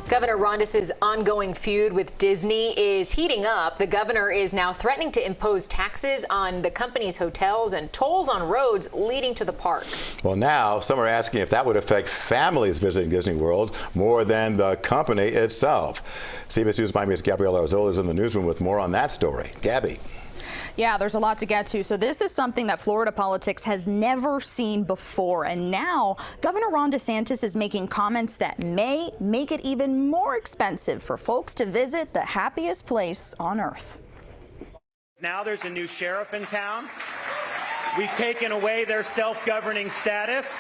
Governor Ron DeSantis' ongoing feud with Disney is heating up. The governor is now threatening to impose taxes on the company's hotels and tolls on roads leading to the park. Well, now some are asking if that would affect families visiting Disney World more than the company itself. CBS News Miami's Gabriela Arzola is in the newsroom with more on that story. Gabby. Yeah, there's a lot to get to. So this is something that Florida politics has never seen before. And now Governor Ron DeSantis is making comments that may make it even more expensive for folks to visit the happiest place on earth. Now there's a new sheriff in town. We've taken away their self-governing status.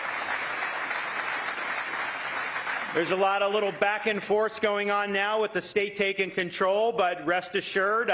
There's a lot of little back and forth going on now with the state taking control, but rest assured,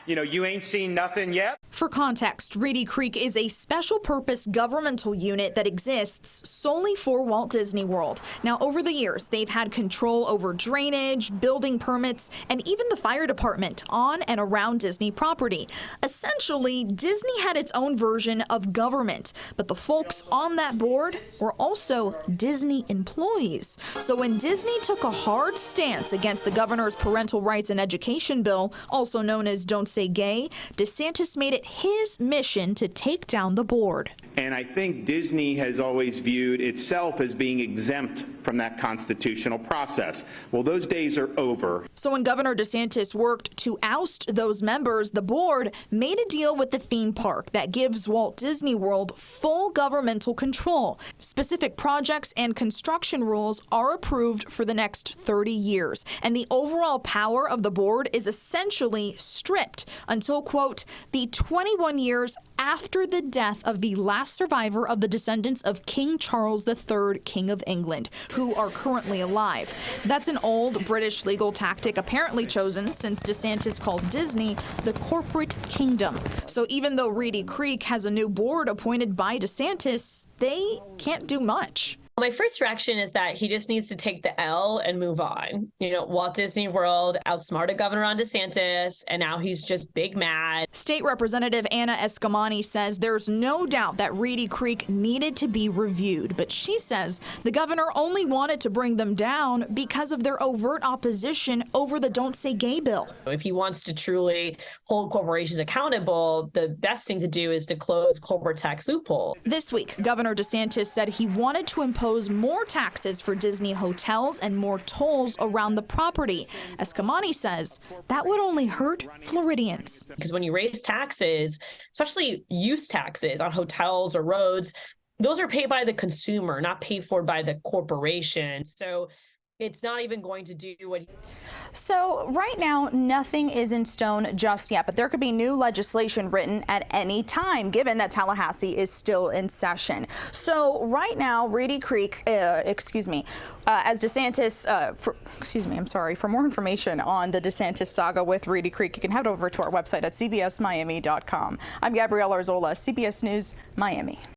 you ain't seen nothing yet. For context, Reedy Creek is a special purpose governmental unit that exists solely for Walt Disney World. Now, over the years, they've had control over drainage, building permits, and even the fire department on and around Disney property. Essentially, Disney had its own version of government, but the folks on that board were also Disney employees. So when Disney took a hard stance against the governor's parental rights and education bill, also known as Don't Say Gay, DeSantis made it his mission to take down the board. And I think Disney has always viewed itself as being exempt from that constitutional process. Well, those days are over. So when Governor DeSantis worked to oust those members, the board made a deal with the theme park that gives Walt Disney World full governmental control. Specific projects and construction rules are approved for the next 30 years. And the overall power of the board is essentially stripped until, quote, the 21 years after the death of the last survivor of the descendants of King Charles III, King of England, who are currently alive. That's an old British legal tactic apparently chosen since DeSantis called Disney the corporate kingdom. So even though Reedy Creek has a new board appointed by DeSantis, they can't do much. My first reaction is that he just needs to take the L and move on. Walt Disney World outsmarted Governor Ron DeSantis, and now he's just big mad. State Representative Anna Escamani says there's no doubt that Reedy Creek needed to be reviewed, but she says the governor only wanted to bring them down because of their overt opposition over the Don't Say Gay bill. If he wants to truly hold corporations accountable, the best thing to do is to close corporate tax loophole. This week, Governor DeSantis said he wanted to impose more taxes for Disney hotels and more tolls around the property. Escamani says that would only hurt Floridians. Because when you raise taxes, especially use taxes on hotels or roads, those are paid by the consumer, not paid for by the corporation. So it's not even going to do what. So right now, nothing is in stone just yet, but there could be new legislation written at any time, given that Tallahassee is still in session. So right now, Reedy Creek, as DeSantis, for more information on the DeSantis saga with Reedy Creek, you can head over to our website at cbsmiami.com. I'm Gabriela Arzola, CBS News, Miami.